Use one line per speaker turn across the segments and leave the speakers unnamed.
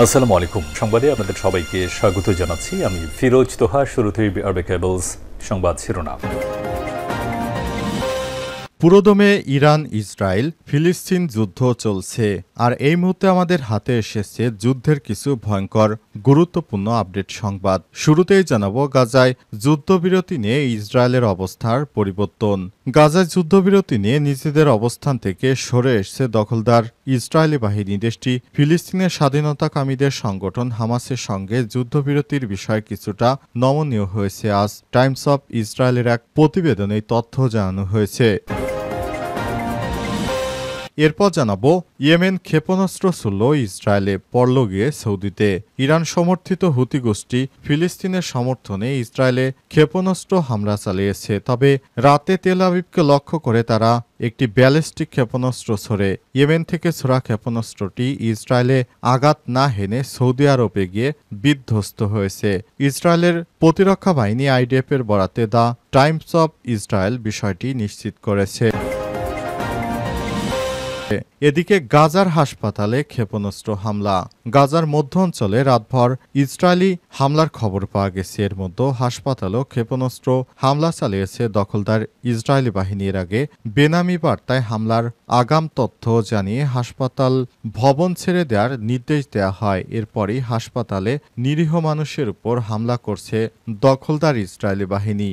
আসসালামু আলাইকুম। সংবাদে আপনাদের সবাইকে স্বাগত জানাচ্ছি। আমি ফিরোজ তোহা। শুরুতেই আরবে কেবলস সংবাদ শিরোনাম।
পুরোদমে ইরান ইসরায়েল ফিলিস্তিন যুদ্ধ চলছে, আর এই মুহূর্তে আমাদের হাতে এসেছে যুদ্ধের কিছু ভয়ঙ্কর গুরুত্বপূর্ণ আপডেট সংবাদ। শুরুতেই জানাবো গাজায় যুদ্ধবিরতি নিয়ে ইসরায়েলের অবস্থার পরিবর্তন। গাজায় যুদ্ধবিরতি নিয়ে নিজেদের অবস্থান থেকে সরে এসেছে দখলদার ইসরায়েলি বাহিনী। দেশটি ফিলিস্তিনের স্বাধীনতাকামীদের সংগঠন হামাসের সঙ্গে যুদ্ধবিরতির বিষয়ে কিছুটা নমনীয় হয়েছে। আজ টাইমস অফ ইসরায়েলের এক প্রতিবেদনে এই তথ্য জানানো হয়েছে। এরপর জানাবো ইয়েমেন ক্ষেপণাস্ত্র ছুড়ল ইসরায়েলে, পড়ল গিয়ে সৌদিতে। ইরান সমর্থিত হুতি গোষ্ঠী ফিলিস্তিনের সমর্থনে ইসরায়েলে ক্ষেপণাস্ত্র হামলা চালিয়েছে। তবে রাতে তেল আবিবকে লক্ষ্য করে তারা একটি ব্যালিস্টিক ক্ষেপণাস্ত্র ছোড়ে। ইয়েমেন থেকে ছোড়া ক্ষেপণাস্ত্রটি ইসরায়েলে আঘাত না হেনে সৌদি আরবে গিয়ে বিধ্বস্ত হয়েছে। ইসরায়েলের প্রতিরক্ষা বাহিনী আইডিএফের বরাতে দ্য টাইমস অফ ইসরায়েল বিষয়টি নিশ্চিত করেছে। এদিকে গাজার হাসপাতালে ক্ষেপণাস্ত্র হামলা। গাজার মধ্য অঞ্চলে রাতভর ইসরায়েলি হামলার খবর পাওয়া গেছে। এর মধ্যে হাসপাতালেও ক্ষেপণাস্ত্র হামলা চালিয়েছে দখলদার ইসরায়েলি বাহিনীর। আগে বেনামি বার্তায় হামলার আগাম তথ্য জানিয়ে হাসপাতাল ভবন ছেড়ে দেওয়ার নির্দেশ দেওয়া হয়। এরপরই হাসপাতালে নিরীহ মানুষের উপর হামলা করছে দখলদার ইসরায়েলি বাহিনী।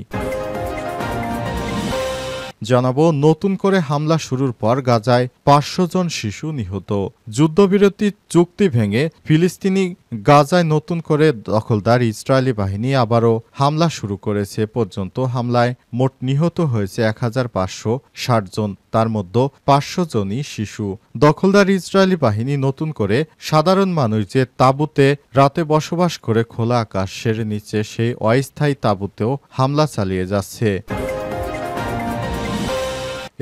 জানাবো নতুন করে হামলা শুরুর পর গাজায় ৫০০ জন শিশু নিহত। যুদ্ধবিরতি চুক্তি ভেঙে ফিলিস্তিনি গাজায় নতুন করে দখলদার ইসরায়েলি বাহিনী আবারও হামলা শুরু করেছে। পর্যন্ত হামলায় মোট নিহত হয়েছে ১৫৬০ জন, তার মধ্যে ৫০০ জনই শিশু। দখলদার ইসরায়েলি বাহিনী নতুন করে সাধারণ মানুষ যে তাঁবুতে রাতে বসবাস করে খোলা আকাশের নিচে সেই অস্থায়ী তাঁবুতেও হামলা চালিয়ে যাচ্ছে।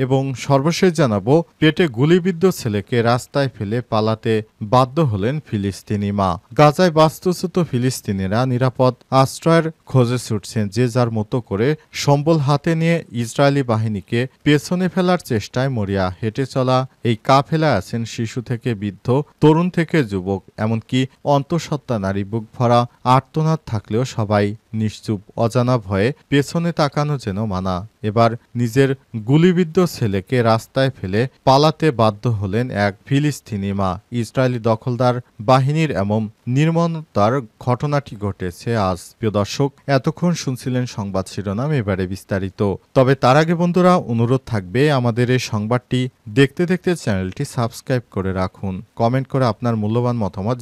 এবং সর্বশেষ জানাবো পেটে গুলিবিদ্ধ ছেলেকে রাস্তায় ফেলে পালাতে বাধ্য হলেন ফিলিস্তিনি মা। গাজায় বাস্তুচ্যুত ফিলিস্তিনিরা নিরাপদ আশ্রয়ের খোঁজে ছুটছেন। যে যার মতো করে সম্বল হাতে নিয়ে ইসরায়েলি বাহিনীকে পেছনে ফেলার চেষ্টায় মরিয়া। হেঁটে চলা এই কাফেলায় আছেন শিশু থেকে বৃদ্ধ, তরুণ থেকে যুবক, এমনকি অন্তঃসত্ত্বা নারী। বুক ভরা আর্তনাদ থাকলেও সবাই নিশ্চুপ, অজানা ভয়ে পেছনে তাকানো যেন মানা। এবার নিজের গুলিবিদ্ধ ছেলেকে রাস্তায় ফেলে পালাতে বাধ্য হলেন এক ফিলিস্তিনি মা। ইসরায়েলি দখলদার বাহিনীর এমন নির্মমতার ঘটনাটি ঘটেছে আজ। প্রিয় দর্শক, এতক্ষণ শুনছিলেন সংবাদ শিরোনাম, এবারে বিস্তারিত। তবে তার আগে বন্ধুরা অনুরোধ থাকবে আমাদের এই সংবাদটি দেখতে দেখতে চ্যানেলটি সাবস্ক্রাইব করে রাখুন। কমেন্ট করে আপনার মূল্যবান মতামত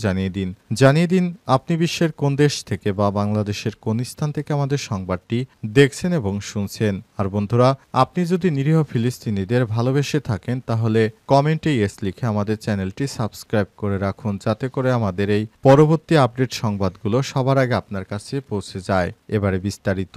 জানিয়ে দিন আপনি বিশ্বের কোন দেশ থেকে বা বাংলাদেশের কোন স্থান থেকে আমাদের সংবাদটি দেখছেন এবং শুনছেন। আর বন্ধুরা, আপনি যদি নিরীহ ফিলিস্তিনিদের ভালোবেসে থাকেন তাহলে কমেন্টে ইয়েস লিখে আমাদের চ্যানেলটি সাবস্ক্রাইব করে রাখুন, যাতে করে আমাদের এই পরবর্তী আপডেট সংবাদগুলো সবার আগে আপনার কাছে পৌঁছে যায়। এবারে বিস্তারিত।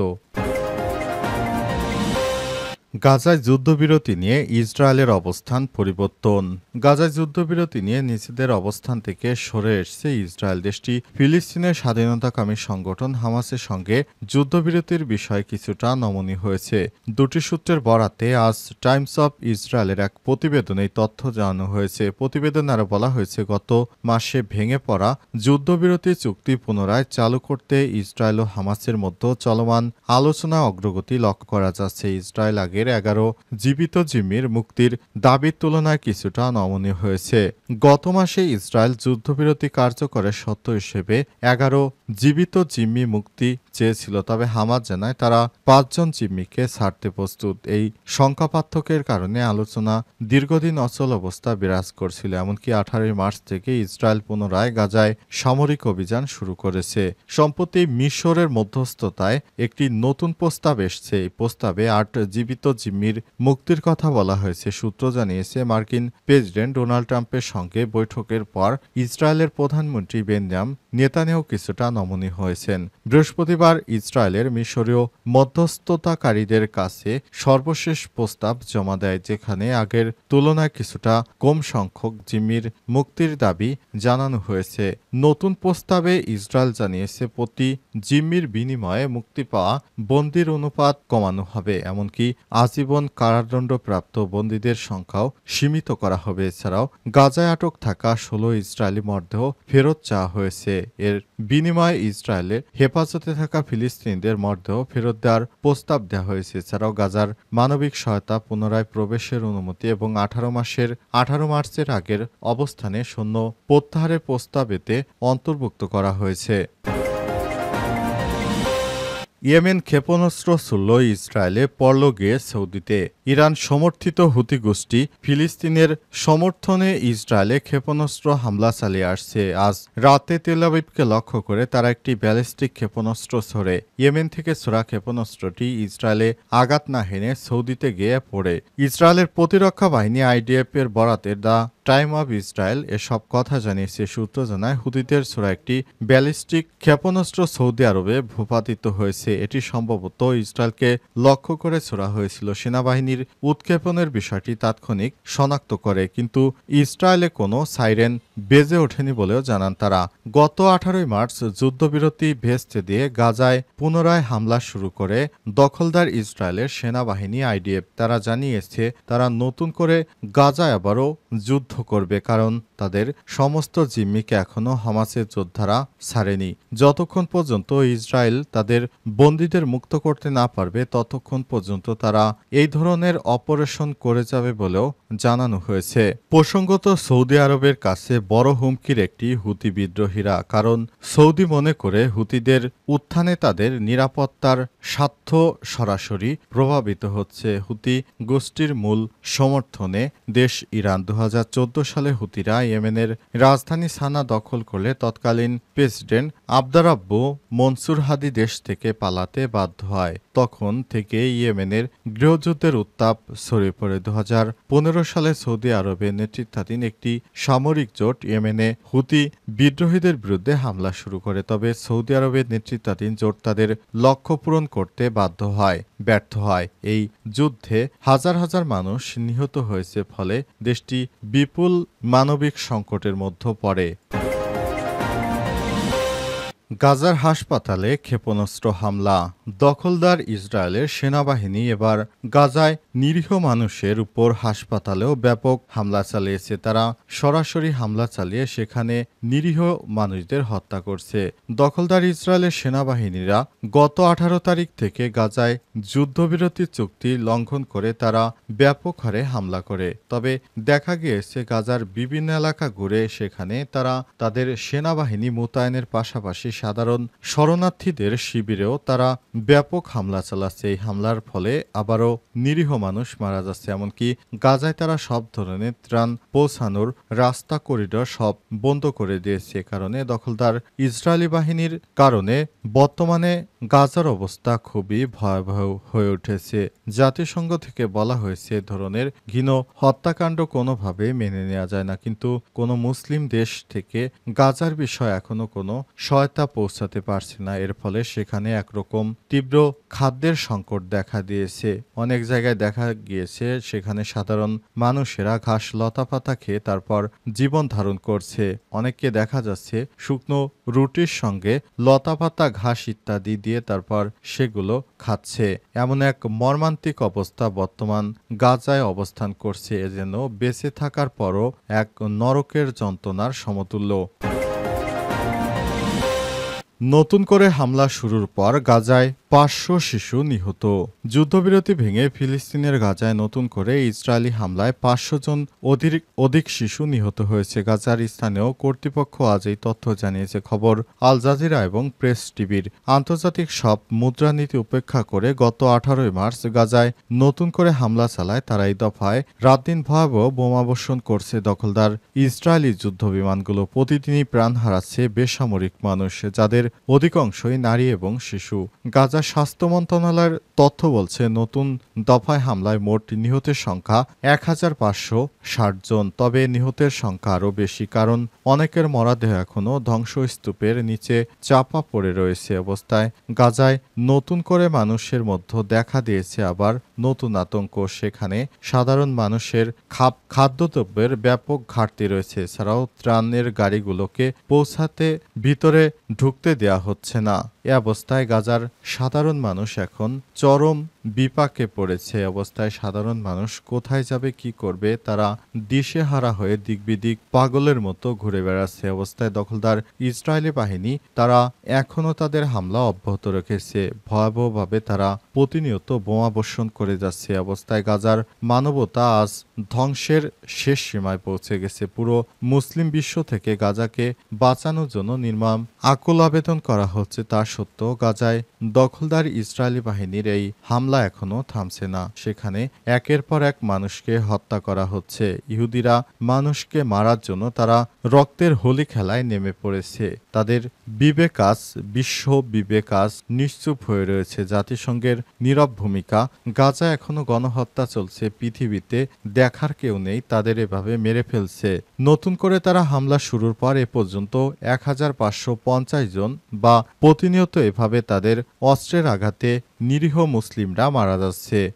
গাজায় যুদ্ধবিরতি নিয়ে ইসরায়েলের অবস্থান পরিবর্তন। গাজায় যুদ্ধবিরতি নিয়ে নিজেদের অবস্থান থেকে সরে এসেছে ইসরায়েল। দেশটি ফিলিস্তিনের স্বাধীনতাকামী সংগঠন হামাসের সঙ্গে যুদ্ধবিরতির বিষয়ে কিছুটা নমনীয় হয়েছে। দুটি সূত্রের বরাতে আজ টাইমস অফ ইসরায়েলের এক প্রতিবেদনে এই তথ্য জানানো হয়েছে। প্রতিবেদনে আরও বলা হয়েছে, গত মাসে ভেঙে পড়া যুদ্ধবিরতি চুক্তি পুনরায় চালু করতে ইসরায়েল ও হামাসের মধ্যে চলমান আলোচনা অগ্রগতি লক্ষ্য করা যাচ্ছে। ইসরায়েল আগের 11 জীবিত জিম্মির মুক্তির দাবির তুলনায় কিছুটা নমনীয় হয়েছে। গত মাসে ইসরায়েল যুদ্ধবিরতি কার্যকরের শর্ত হিসেবে 11 জীবিত জিম্মি মুক্তি চেয়েছিল, তবে হামাস জানায় তারা ৫ জন জিম্মিকে ছাড়তে প্রস্তুত। এই সংখ্যা পার্থক্যের কারণে আলোচনা দীর্ঘদিন অচল অবস্থা বিরাজ করছিল। এমনকি 18 মার্চ থেকে ইসরায়েল পুনরায় গাজায় সামরিক অভিযান শুরু করেছে। সম্প্রতি মিশরের মধ্যস্থতায় একটি নতুন প্রস্তাব এসছে। এই প্রস্তাবে 8 জীবিত জিম্মির মুক্তির কথা বলা হয়েছে। সূত্র জানিয়েছে, মার্কিন প্রেসিডেন্ট ডোনাল্ড ট্রাম্পের সঙ্গে বৈঠকের পর ইসরায়েলের প্রধানমন্ত্রী বেঞ্জামিন নেতানিয়াহু কিছুটা নমনীয় হয়েছেন। বৃহস্পতিবার ইসরায়েলের মিশরীয় মধ্যস্থতাকারীদের কাছে সর্বশেষ প্রস্তাব জমা দেয়, যেখানে আগের তুলনায় কিছুটা কম সংখ্যক জিম্মির মুক্তির দাবি জানানো হয়েছে। নতুন প্রস্তাবে ইসরায়েল জানিয়েছে, প্রতি জিম্মির বিনিময়ে মুক্তি পাওয়া বন্দির অনুপাত কমানো হবে। এমনকি আজীবন কারাদণ্ডপ্রাপ্ত বন্দীদের সংখ্যাও সীমিত করা হবে। এছাড়াও গাজায় আটক থাকা ১৬ ইসরায়েলি মরদেহ ফেরত চাওয়া হয়েছে। এর বিনিময়ে ইসরায়েলের হেফাজতে থাকা ফিলিস্তিনিদের মরদেহ ফেরত দেওয়ার প্রস্তাব দেওয়া হয়েছে। এছাড়াও গাজার মানবিক সহায়তা পুনরায় প্রবেশের অনুমতি এবং ১৮ মার্চের আগের অবস্থানে সৈন্য প্রত্যাহারের প্রস্তাব এতে অন্তর্ভুক্ত করা হয়েছে। ইয়েমেন ক্ষেপণাস্ত্র ছুড়ল ইসরায়েলে, পড়ল গিয়ে সৌদিতে। ইরান সমর্থিত হুতি গোষ্ঠী ফিলিস্তিনের সমর্থনে ইসরায়েলে ক্ষেপণাস্ত্র হামলা চালিয়ে আসছে। আজ রাতে তেল আবিবকে লক্ষ্য করে তারা একটি ব্যালিস্টিক ক্ষেপণাস্ত্র ছোড়ে। ইয়েমেন থেকে ছোড়া ক্ষেপণাস্ত্রটি ইসরায়েলে আঘাত না হেনে সৌদিতে গিয়ে পড়ে। ইসরায়েলের প্রতিরক্ষা বাহিনী আইডিএফ এর বরাতে দ্য টাইম অব ইসরায়েল এসব কথা জানিয়েছে। সূত্র জানায়, হুতিদের ছোড়া একটি ব্যালিস্টিক ক্ষেপণাস্ত্র সৌদি আরবে ভূপাতিত হয়েছে। এটি সম্ভবত ইসরায়েলকে লক্ষ্য করে ছোড়া হয়েছিল। সেনাবাহিনীর উৎক্ষেপণের বিষয়টি তাৎক্ষণিক শনাক্ত করে, কিন্তু ইসরায়েলে কোনো সাইরেন বেজে ওঠেনি বলেও জানান তারা। গত ১৮ মার্চ যুদ্ধবিরতি ভেস্তে দিয়ে গাজায় পুনরায় হামলা শুরু করে দখলদার ইসরায়েলের সেনাবাহিনী আইডিএফ। তারা জানিয়েছে তারা নতুন করে গাজায় আবারও যুদ্ধ করবে, কারণ তাদের সমস্ত জিম্মিকে এখনও হামাসের যোদ্ধারা ছাড়েনি। যতক্ষণ পর্যন্ত ইসরায়েল তাদের বন্দীদের মুক্ত করতে না পারবে ততক্ষণ পর্যন্ত তারা এই ধরনের অপারেশন করে যাবে বলেও জানানো হয়েছে। প্রসঙ্গত, সৌদি আরবের কাছে বড় হুমকির একটি হুতি বিদ্রোহীরা, কারণ সৌদি মনে করে হুতিদের উত্থানে তাদের নিরাপত্তার স্বার্থ সরাসরি প্রভাবিত হচ্ছে। হুতি গোষ্ঠীর মূল সমর্থনে দেশ ইরান ২০১৪ সালে হুতিরা ইয়েমেনের রাজধানী সানা দখল করলে তৎকালীন প্রেসিডেন্ট আবদারাব্বু মনসুর হাদি দেশ থেকে পালাতে বাধ্য হয়। তখন থেকে ইয়েমেনের গৃহযুদ্ধের উত্তাপ ছড়িয়ে পড়ে। ২০১৫ সালে সৌদি আরবের নেতৃত্বাধীন একটি সামরিক জোট ইয়েমেনে হুতি বিদ্রোহীদের বিরুদ্ধে হামলা শুরু করে। তবে সৌদি আরবের নেতৃত্বাধীন জোট তাদের লক্ষ্য পূরণ করতে ব্যর্থ হয়। এই যুদ্ধে হাজার হাজার মানুষ নিহত হয়েছে, ফলে দেশটি বিপুল মানবিক সংকটের মধ্যে পড়ে। গাজার হাসপাতালে ক্ষেপণাস্ত্র হামলা। দখলদার ইসরায়েলের সেনাবাহিনী এবার গাজায় নিরীহ মানুষের উপর হাসপাতালেও ব্যাপক হামলা চালিয়েছে। তারা সরাসরি হামলা চালিয়ে সেখানে নিরীহ মানুষদের হত্যা করছে। দখলদার ইসরায়েলের সেনাবাহিনীরা গত ১৮ তারিখ থেকে গাজায় যুদ্ধবিরতি চুক্তি লঙ্ঘন করে তারা ব্যাপক হারে হামলা করে। তবে দেখা গিয়েছে গাজার বিভিন্ন এলাকা ঘুরে সেখানে তারা তাদের সেনাবাহিনী মোতায়েনের পাশাপাশি সাধারণ শরণার্থীদের শিবিরেও তারা ব্যাপক হামলা চালাচ্ছে। এই হামলার ফলে আবারও নিরীহ মানুষ মারা যাচ্ছে। এমনকি গাজায় তারা সব ধরনের ত্রাণ পৌঁছানোর রাস্তা করিডর সব বন্ধ করে দিয়েছে। কারণে দখলদার ইসরায়েলি বাহিনীর কারণে বর্তমানে গাজার অবস্থা খুবই ভয়াবহ হয়ে উঠেছে। জাতিসংঘ থেকে বলা হয়েছে এ ধরনের ঘৃণ হত্যাকাণ্ড কোনোভাবে মেনে নেওয়া যায় না, কিন্তু কোনো মুসলিম দেশ থেকে গাজার বিষয়ে এখনো কোনো সহায়তা পৌঁছাতে পারছে না। এর ফলে সেখানে একরকম তীব্র খাদ্যের সংকট দেখা দিয়েছে। অনেক জায়গায় দেখা গিয়েছে সেখানে সাধারণ মানুষেরা ঘাস লতাপাতা খেয়ে তারপর জীবন ধারণ করছে। অনেককে দেখা যাচ্ছে শুকনো রুটির সঙ্গে লতাপাতা, ঘাস ইত্যাদি দিয়ে তারপর সেগুলো খাচ্ছে। এমন এক মর্মান্তিক অবস্থা বর্তমান গাজায় অবস্থান করছে, এ যেন বেঁচে থাকার পরও এক নরকের যন্ত্রণার সমতুল্য। নতুন করে হামলা শুরুর পর গাজায় ৫০০ শিশু নিহত। যুদ্ধবিরতি ভেঙে ফিলিস্তিনের গাজায় নতুন করে ইসরায়েলি হামলায় ৫০০ জন অধিক শিশু নিহত হয়েছে। গাজার স্থানীয় কর্তৃপক্ষ আজ এই তথ্য জানিয়েছে। খবর আল জাজিরা এবং প্রেস টিভির। আন্তর্জাতিক সব মুদ্রানীতি উপেক্ষা করে গত ১৮ মার্চ গাজায় নতুন করে হামলা চালায় তারা। এই দফায় রাতদিন ভয়াবহ বোমাবর্ষণ করছে দখলদার ইসরায়েলি যুদ্ধ বিমানগুলো। প্রতিদিনই প্রাণ হারাচ্ছে বেসামরিক মানুষ, যাদের অধিকাংশই নারী এবং শিশু। গাজা স্বাস্থ্য মন্ত্রণালয়ের তথ্য বলছে নতুন দফায় হামলায় মোট নিহতের সংখ্যা ১৫৬০ জন। তবে নিহতের সংখ্যা আরও বেশি, কারণ অনেকের মরদেহ এখনও ধ্বংসস্তূপের নিচে চাপা পড়ে রয়েছে। অবস্থায় গাজায় নতুন করে মানুষের মধ্যে দেখা দিয়েছে আবার নতুন আতঙ্ক। সেখানে সাধারণ মানুষের খাদ্যদ্রব্যের ব্যাপক ঘাটতি রয়েছে। এছাড়াও ত্রাণের গাড়িগুলোকে পৌঁছাতে ভিতরে ঢুকতে দেয়া হচ্ছে না। এ অবস্থায় গাজার সাধারণ মানুষ এখন চরম বিপাকে পড়েছে। অবস্থায় সাধারণ মানুষ কোথায় যাবে, কি করবে, তারা দিশেহারা হয়ে দিকবিদিক পাগলের মতো ঘুরে বেড়াচ্ছে। অবস্থায় দখলদার ইসরায়েলি বাহিনী তারা এখনও তাদের হামলা অব্যাহত রেখেছে। ভয়াবহভাবে তারা প্রতিনিয়ত বোমাবর্ষণ করে যাচ্ছে। অবস্থায় গাজার মানবতা আজ ধ্বংসের শেষ সীমায় পৌঁছে গেছে। পুরো মুসলিম বিশ্ব থেকে গাজাকে বাঁচানোর জন্য নির্মম আকুল আবেদন করা হচ্ছে। তা সত্ত্বেও গাজায় দখলদার ইসরায়েলি বাহিনীর এই হামলা এখনও থামছে না। সেখানে একের পর এক মানুষকে হত্যা করা হচ্ছে। ইহুদিরা মানুষকে মারার জন্য তারা রক্তের হোলি খেলায় নেমে পড়েছে। তাদের বিশ্ব বিবেক আজ নিশ্চুপ হয়ে রয়েছে। জাতিসংঘের নীরব ভূমিকা। গাজা এখনো গণহত্যা চলছে। পৃথিবীতে দেখার কেউ নেই, তাদের এভাবে মেরে ফেলছে। নতুন করে তারা হামলা শুরুর পর এ পর্যন্ত 1550 জন বা প্রতিনিয়ত এভাবে তাদের অস্ত্রের আঘাতে নিরীহ মুসলিমরা মারা যাচ্ছে।